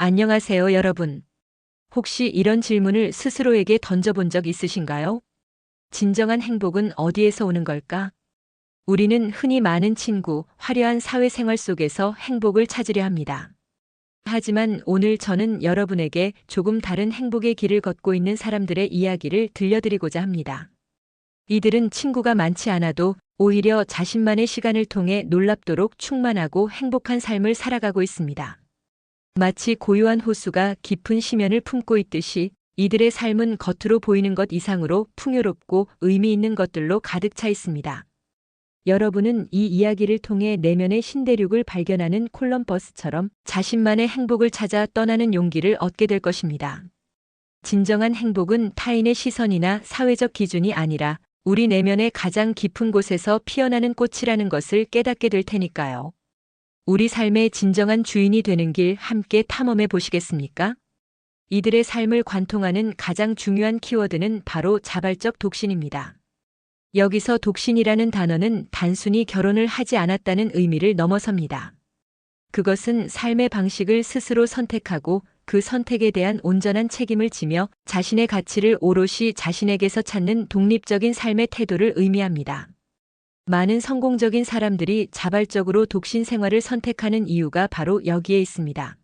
안녕하세요, 여러분. 혹시 이런 질문을 스스로에게 던져본 적 있으신가요? 진정한 행복은 어디에서 오는 걸까? 우리는 흔히 많은 친구, 화려한 사회생활 속에서 행복을 찾으려 합니다. 하지만 오늘 저는 여러분에게 조금 다른 행복의 길을 걷고 있는 사람들의 이야기를 들려드리고자 합니다. 이들은 친구가 많지 않아도 오히려 자신만의 시간을 통해 놀랍도록 충만하고 행복한 삶을 살아가고 있습니다. 마치 고요한 호수가 깊은 심연을 품고 있듯이 이들의 삶은 겉으로 보이는 것 이상으로 풍요롭고 의미 있는 것들로 가득 차 있습니다. 여러분은 이 이야기를 통해 내면의 신대륙을 발견하는 콜럼버스처럼 자신만의 행복을 찾아 떠나는 용기를 얻게 될 것입니다. 진정한 행복은 타인의 시선이나 사회적 기준이 아니라 우리 내면의 가장 깊은 곳에서 피어나는 꽃이라는 것을 깨닫게 될 테니까요. 우리 삶의 진정한 주인이 되는 길 함께 탐험해 보시겠습니까? 이들의 삶을 관통하는 가장 중요한 키워드는 바로 자발적 독신입니다. 여기서 독신이라는 단어는 단순히 결혼을 하지 않았다는 의미를 넘어섭니다. 그것은 삶의 방식을 스스로 선택하고 그 선택에 대한 온전한 책임을 지며 자신의 가치를 오롯이 자신에게서 찾는 독립적인 삶의 태도를 의미합니다. 많은 성공적인 사람들이 자발적으로 독신 생활을 선택하는 이유가 바로 여기에 있습니다.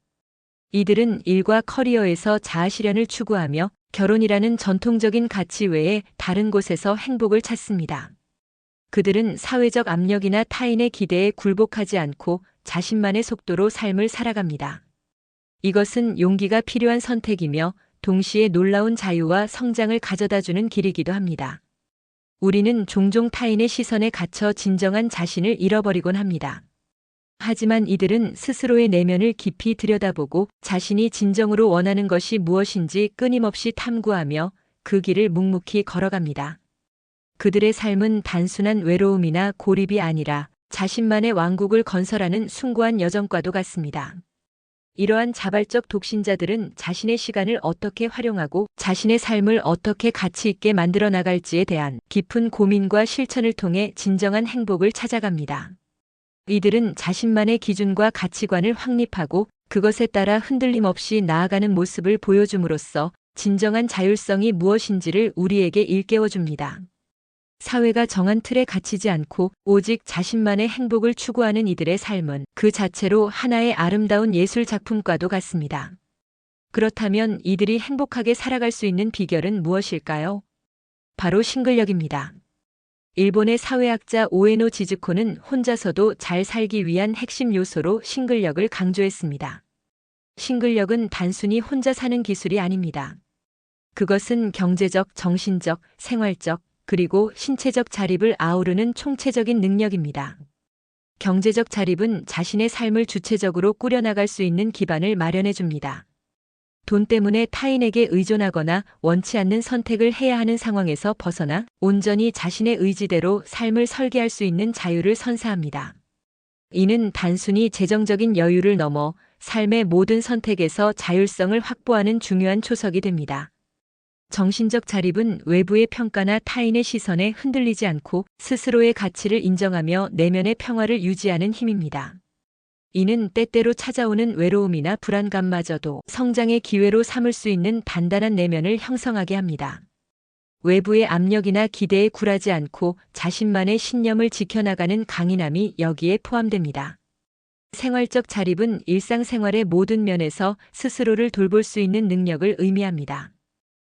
이들은 일과 커리어에서 자아실현을 추구하며 결혼이라는 전통적인 가치 외에 다른 곳에서 행복을 찾습니다. 그들은 사회적 압력이나 타인의 기대에 굴복하지 않고 자신만의 속도로 삶을 살아갑니다. 이것은 용기가 필요한 선택이며 동시에 놀라운 자유와 성장을 가져다주는 길이기도 합니다. 우리는 종종 타인의 시선에 갇혀 진정한 자신을 잃어버리곤 합니다. 하지만 이들은 스스로의 내면을 깊이 들여다보고 자신이 진정으로 원하는 것이 무엇인지 끊임없이 탐구하며 그 길을 묵묵히 걸어갑니다. 그들의 삶은 단순한 외로움이나 고립이 아니라 자신만의 왕국을 건설하는 숭고한 여정과도 같습니다. 이러한 자발적 독신자들은 자신의 시간을 어떻게 활용하고 자신의 삶을 어떻게 가치 있게 만들어 나갈지에 대한 깊은 고민과 실천을 통해 진정한 행복을 찾아갑니다. 이들은 자신만의 기준과 가치관을 확립하고 그것에 따라 흔들림 없이 나아가는 모습을 보여줌으로써 진정한 자율성이 무엇인지를 우리에게 일깨워줍니다. 사회가 정한 틀에 갇히지 않고 오직 자신만의 행복을 추구하는 이들의 삶은 그 자체로 하나의 아름다운 예술 작품과도 같습니다. 그렇다면 이들이 행복하게 살아갈 수 있는 비결은 무엇일까요? 바로 싱글력입니다. 일본의 사회학자 오에노 지즈코는 혼자서도 잘 살기 위한 핵심 요소로 싱글력을 강조했습니다. 싱글력은 단순히 혼자 사는 기술이 아닙니다. 그것은 경제적, 정신적, 생활적, 그리고 신체적 자립을 아우르는 총체적인 능력입니다. 경제적 자립은 자신의 삶을 주체적으로 꾸려나갈 수 있는 기반을 마련해 줍니다. 돈 때문에 타인에게 의존하거나 원치 않는 선택을 해야 하는 상황에서 벗어나 온전히 자신의 의지대로 삶을 설계할 수 있는 자유를 선사합니다. 이는 단순히 재정적인 여유를 넘어 삶의 모든 선택에서 자율성을 확보하는 중요한 초석이 됩니다. 정신적 자립은 외부의 평가나 타인의 시선에 흔들리지 않고 스스로의 가치를 인정하며 내면의 평화를 유지하는 힘입니다. 이는 때때로 찾아오는 외로움이나 불안감마저도 성장의 기회로 삼을 수 있는 단단한 내면을 형성하게 합니다. 외부의 압력이나 기대에 굴하지 않고 자신만의 신념을 지켜나가는 강인함이 여기에 포함됩니다. 생활적 자립은 일상생활의 모든 면에서 스스로를 돌볼 수 있는 능력을 의미합니다.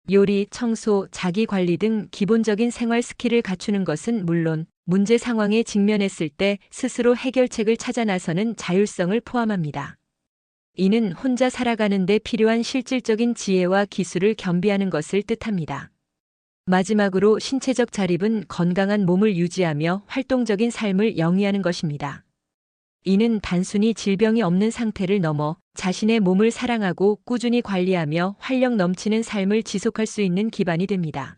요리, 청소, 자기관리 등 기본적인 생활 스킬을 갖추는 것은 물론 문제 상황에 직면했을 때 스스로 해결책을 찾아 나서는 자율성을 포함합니다. 이는 혼자 살아가는 데 필요한 실질적인 지혜와 기술을 겸비하는 것을 뜻합니다. 마지막으로 신체적 자립은 건강한 몸을 유지하며 활동적인 삶을 영위하는 것입니다. 이는 단순히 질병이 없는 상태를 넘어 자신의 몸을 사랑하고 꾸준히 관리하며 활력 넘치는 삶을 지속할 수 있는 기반이 됩니다.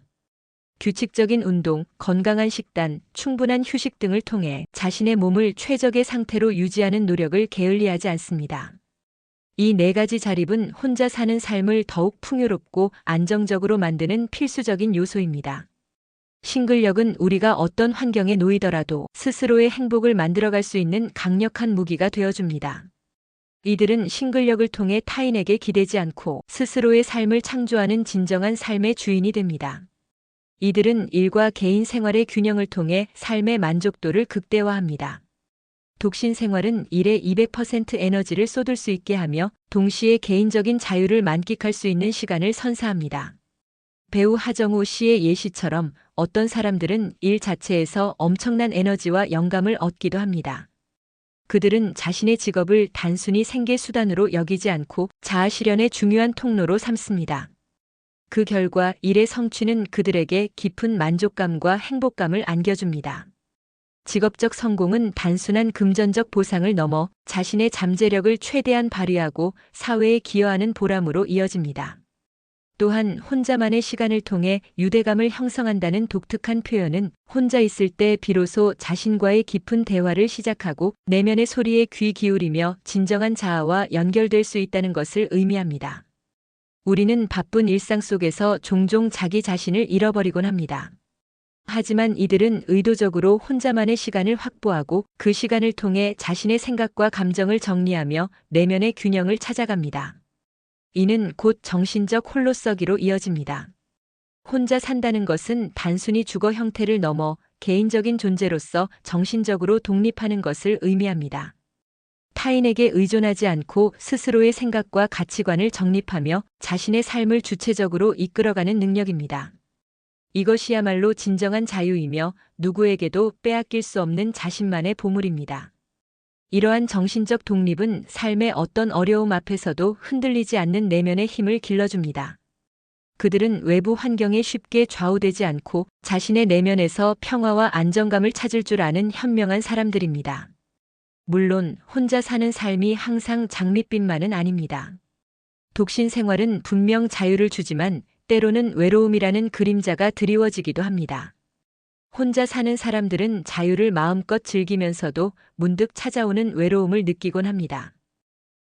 규칙적인 운동, 건강한 식단, 충분한 휴식 등을 통해 자신의 몸을 최적의 상태로 유지하는 노력을 게을리하지 않습니다. 이 네 가지 자립은 혼자 사는 삶을 더욱 풍요롭고 안정적으로 만드는 필수적인 요소입니다. 싱글력은 우리가 어떤 환경에 놓이더라도 스스로의 행복을 만들어갈 수 있는 강력한 무기가 되어줍니다. 이들은 싱글력을 통해 타인에게 기대지 않고 스스로의 삶을 창조하는 진정한 삶의 주인이 됩니다. 이들은 일과 개인 생활의 균형을 통해 삶의 만족도를 극대화합니다. 독신 생활은 일에 200% 에너지를 쏟을 수 있게 하며 동시에 개인적인 자유를 만끽할 수 있는 시간을 선사합니다. 배우 하정우 씨의 예시처럼 어떤 사람들은 일 자체에서 엄청난 에너지와 영감을 얻기도 합니다. 그들은 자신의 직업을 단순히 생계 수단으로 여기지 않고 자아 실현의 중요한 통로로 삼습니다. 그 결과 일의 성취는 그들에게 깊은 만족감과 행복감을 안겨줍니다. 직업적 성공은 단순한 금전적 보상을 넘어 자신의 잠재력을 최대한 발휘하고 사회에 기여하는 보람으로 이어집니다. 또한 혼자만의 시간을 통해 유대감을 형성한다는 독특한 표현은 혼자 있을 때 비로소 자신과의 깊은 대화를 시작하고 내면의 소리에 귀 기울이며 진정한 자아와 연결될 수 있다는 것을 의미합니다. 우리는 바쁜 일상 속에서 종종 자기 자신을 잃어버리곤 합니다. 하지만 이들은 의도적으로 혼자만의 시간을 확보하고 그 시간을 통해 자신의 생각과 감정을 정리하며 내면의 균형을 찾아갑니다. 이는 곧 정신적 홀로서기로 이어집니다. 혼자 산다는 것은 단순히 주거 형태를 넘어 개인적인 존재로서 정신적으로 독립하는 것을 의미합니다. 타인에게 의존하지 않고 스스로의 생각과 가치관을 정립하며 자신의 삶을 주체적으로 이끌어가는 능력입니다. 이것이야말로 진정한 자유이며 누구에게도 빼앗길 수 없는 자신만의 보물입니다. 이러한 정신적 독립은 삶의 어떤 어려움 앞에서도 흔들리지 않는 내면의 힘을 길러줍니다. 그들은 외부 환경에 쉽게 좌우되지 않고 자신의 내면에서 평화와 안정감을 찾을 줄 아는 현명한 사람들입니다. 물론 혼자 사는 삶이 항상 장밋빛만은 아닙니다. 독신 생활은 분명 자유를 주지만 때로는 외로움이라는 그림자가 드리워지기도 합니다. 혼자 사는 사람들은 자유를 마음껏 즐기면서도 문득 찾아오는 외로움을 느끼곤 합니다.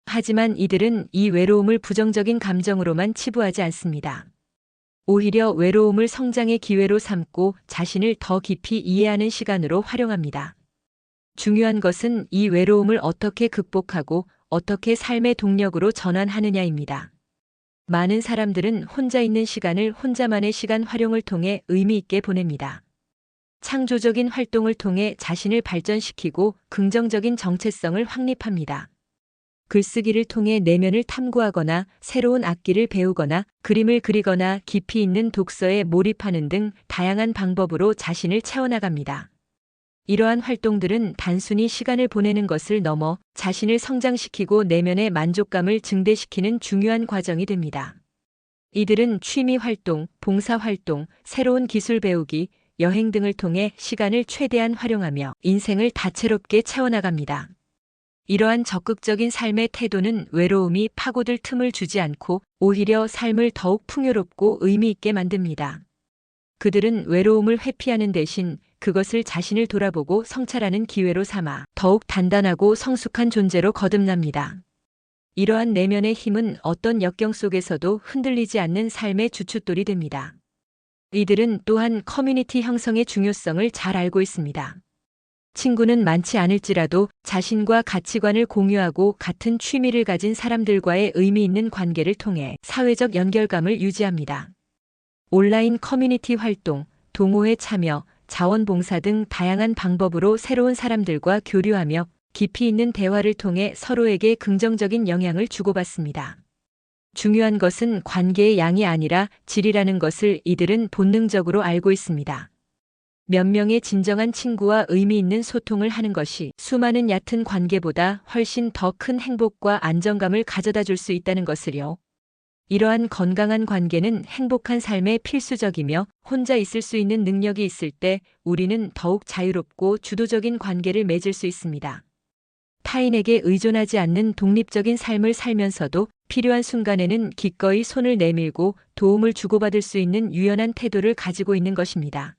하지만 이들은 이 외로움을 부정적인 감정으로만 치부하지 않습니다. 오히려 외로움을 성장의 기회로 삼고 자신을 더 깊이 이해하는 시간으로 활용합니다. 중요한 것은 이 외로움을 어떻게 극복하고 어떻게 삶의 동력으로 전환하느냐입니다. 많은 사람들은 혼자 있는 시간을 혼자만의 시간 활용을 통해 의미 있게 보냅니다. 창조적인 활동을 통해 자신을 발전시키고 긍정적인 정체성을 확립합니다. 글쓰기를 통해 내면을 탐구하거나 새로운 악기를 배우거나 그림을 그리거나 깊이 있는 독서에 몰입하는 등 다양한 방법으로 자신을 채워나갑니다. 이러한 활동들은 단순히 시간을 보내는 것을 넘어 자신을 성장시키고 내면의 만족감을 증대시키는 중요한 과정이 됩니다. 이들은 취미 활동, 봉사 활동, 새로운 기술 배우기, 여행 등을 통해 시간을 최대한 활용하며 인생을 다채롭게 채워나갑니다. 이러한 적극적인 삶의 태도는 외로움이 파고들 틈을 주지 않고 오히려 삶을 더욱 풍요롭고 의미 있게 만듭니다. 그들은 외로움을 회피하는 대신 그것을 자신을 돌아보고 성찰하는 기회로 삼아 더욱 단단하고 성숙한 존재로 거듭납니다. 이러한 내면의 힘은 어떤 역경 속에서도 흔들리지 않는 삶의 주춧돌이 됩니다. 이들은 또한 커뮤니티 형성의 중요성을 잘 알고 있습니다. 친구는 많지 않을지라도 자신과 가치관을 공유하고 같은 취미를 가진 사람들과의 의미 있는 관계를 통해 사회적 연결감을 유지합니다. 온라인 커뮤니티 활동, 동호회 참여, 자원봉사 등 다양한 방법으로 새로운 사람들과 교류하며 깊이 있는 대화를 통해 서로에게 긍정적인 영향을 주고받습니다. 중요한 것은 관계의 양이 아니라 질이라는 것을 이들은 본능적으로 알고 있습니다. 몇 명의 진정한 친구와 의미 있는 소통을 하는 것이 수많은 얕은 관계보다 훨씬 더 큰 행복과 안정감을 가져다 줄 수 있다는 것을요. 이러한 건강한 관계는 행복한 삶에 필수적이며 혼자 있을 수 있는 능력이 있을 때 우리는 더욱 자유롭고 주도적인 관계를 맺을 수 있습니다. 타인에게 의존하지 않는 독립적인 삶을 살면서도 필요한 순간에는 기꺼이 손을 내밀고 도움을 주고받을 수 있는 유연한 태도를 가지고 있는 것입니다.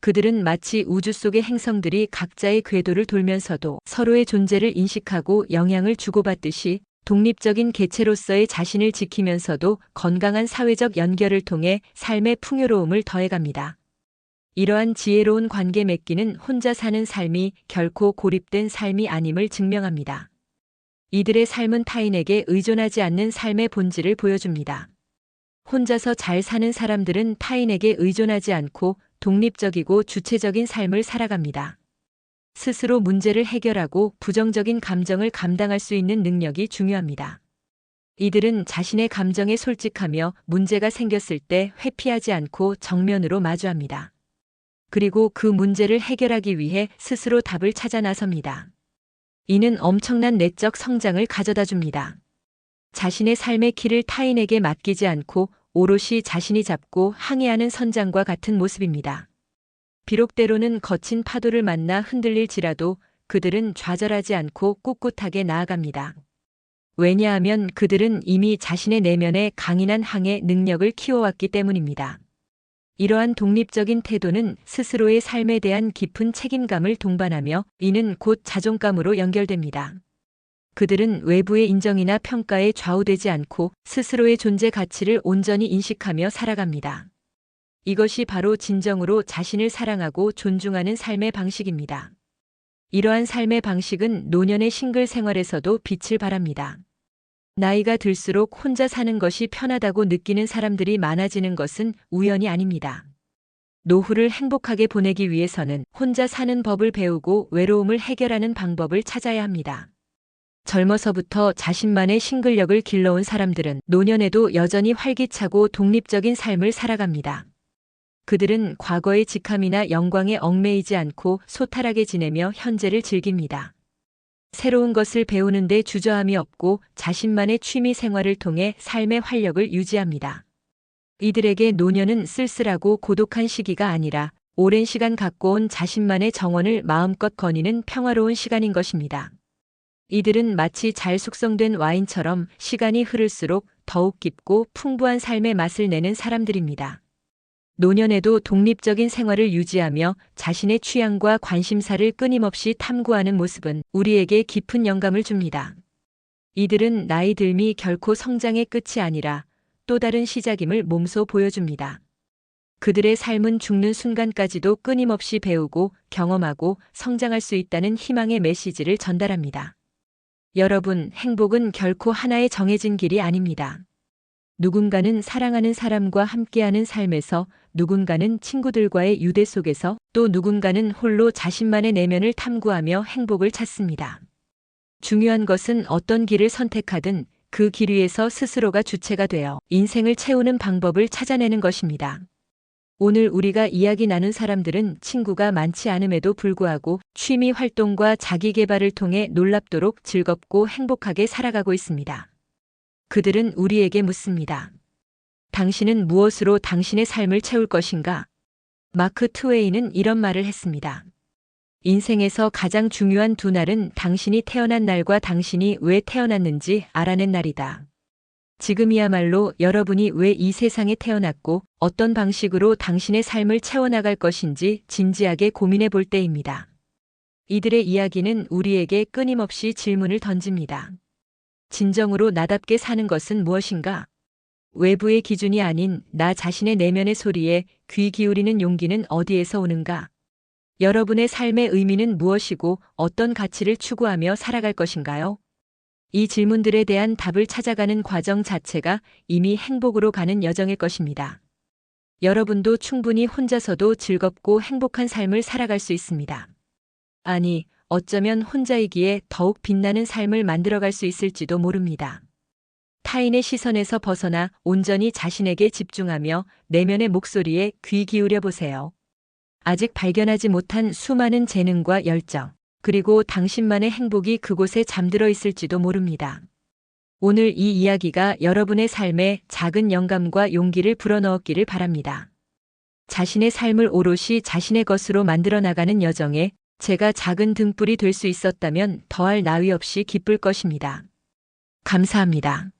그들은 마치 우주 속의 행성들이 각자의 궤도를 돌면서도 서로의 존재를 인식하고 영향을 주고받듯이 독립적인 개체로서의 자신을 지키면서도 건강한 사회적 연결을 통해 삶의 풍요로움을 더해갑니다. 이러한 지혜로운 관계 맺기는 혼자 사는 삶이 결코 고립된 삶이 아님을 증명합니다. 이들의 삶은 타인에게 의존하지 않는 삶의 본질을 보여줍니다. 혼자서 잘 사는 사람들은 타인에게 의존하지 않고 독립적이고 주체적인 삶을 살아갑니다. 스스로 문제를 해결하고 부정적인 감정을 감당할 수 있는 능력이 중요합니다. 이들은 자신의 감정에 솔직하며 문제가 생겼을 때 회피하지 않고 정면으로 마주합니다. 그리고 그 문제를 해결하기 위해 스스로 답을 찾아 나섭니다. 이는 엄청난 내적 성장을 가져다 줍니다. 자신의 삶의 키를 타인에게 맡기지 않고 오롯이 자신이 잡고 항해하는 선장과 같은 모습입니다. 비록 때로는 거친 파도를 만나 흔들릴지라도 그들은 좌절하지 않고 꿋꿋하게 나아갑니다. 왜냐하면 그들은 이미 자신의 내면에 강인한 항해 능력을 키워왔기 때문입니다. 이러한 독립적인 태도는 스스로의 삶에 대한 깊은 책임감을 동반하며 이는 곧 자존감으로 연결됩니다. 그들은 외부의 인정이나 평가에 좌우되지 않고 스스로의 존재 가치를 온전히 인식하며 살아갑니다. 이것이 바로 진정으로 자신을 사랑하고 존중하는 삶의 방식입니다. 이러한 삶의 방식은 노년의 싱글 생활에서도 빛을 발합니다. 나이가 들수록 혼자 사는 것이 편하다고 느끼는 사람들이 많아지는 것은 우연이 아닙니다. 노후를 행복하게 보내기 위해서는 혼자 사는 법을 배우고 외로움을 해결하는 방법을 찾아야 합니다. 젊어서부터 자신만의 싱글력을 길러온 사람들은 노년에도 여전히 활기차고 독립적인 삶을 살아갑니다. 그들은 과거의 직함이나 영광에 얽매이지 않고 소탈하게 지내며 현재를 즐깁니다. 새로운 것을 배우는 데 주저함이 없고 자신만의 취미 생활을 통해 삶의 활력을 유지합니다. 이들에게 노년은 쓸쓸하고 고독한 시기가 아니라 오랜 시간 갖고 온 자신만의 정원을 마음껏 거니는 평화로운 시간인 것입니다. 이들은 마치 잘 숙성된 와인처럼 시간이 흐를수록 더욱 깊고 풍부한 삶의 맛을 내는 사람들입니다. 노년에도 독립적인 생활을 유지하며 자신의 취향과 관심사를 끊임없이 탐구하는 모습은 우리에게 깊은 영감을 줍니다. 이들은 나이 들미 결코 성장의 끝이 아니라 또 다른 시작임을 몸소 보여줍니다. 그들의 삶은 죽는 순간까지도 끊임없이 배우고 경험하고 성장할 수 있다는 희망의 메시지를 전달합니다. 여러분, 행복은 결코 하나의 정해진 길이 아닙니다. 누군가는 사랑하는 사람과 함께하는 삶에서, 누군가는 친구들과의 유대 속에서, 또 누군가는 홀로 자신만의 내면을 탐구하며 행복을 찾습니다. 중요한 것은 어떤 길을 선택하든 그 길 위에서 스스로가 주체가 되어 인생을 채우는 방법을 찾아내는 것입니다. 오늘 우리가 이야기 나눈 사람들은 친구가 많지 않음에도 불구하고 취미 활동과 자기 개발을 통해 놀랍도록 즐겁고 행복하게 살아가고 있습니다. 그들은 우리에게 묻습니다. 당신은 무엇으로 당신의 삶을 채울 것인가? 마크 트웨이는 이런 말을 했습니다. 인생에서 가장 중요한 두 날은 당신이 태어난 날과 당신이 왜 태어났는지 알아낸 날이다. 지금이야말로 여러분이 왜 이 세상에 태어났고 어떤 방식으로 당신의 삶을 채워나갈 것인지 진지하게 고민해 볼 때입니다. 이들의 이야기는 우리에게 끊임없이 질문을 던집니다. 진정으로 나답게 사는 것은 무엇인가? 외부의 기준이 아닌 나 자신의 내면의 소리에 귀 기울이는 용기는 어디에서 오는가? 여러분의 삶의 의미는 무엇이고 어떤 가치를 추구하며 살아갈 것인가요? 이 질문들에 대한 답을 찾아가는 과정 자체가 이미 행복으로 가는 여정일 것입니다. 여러분도 충분히 혼자서도 즐겁고 행복한 삶을 살아갈 수 있습니다. 아니, 어쩌면 혼자이기에 더욱 빛나는 삶을 만들어갈 수 있을지도 모릅니다. 타인의 시선에서 벗어나 온전히 자신에게 집중하며 내면의 목소리에 귀 기울여 보세요. 아직 발견하지 못한 수많은 재능과 열정, 그리고 당신만의 행복이 그곳에 잠들어 있을지도 모릅니다. 오늘 이 이야기가 여러분의 삶에 작은 영감과 용기를 불어넣었기를 바랍니다. 자신의 삶을 오롯이 자신의 것으로 만들어 나가는 여정에 제가 작은 등불이 될 수 있었다면 더할 나위 없이 기쁠 것입니다. 감사합니다.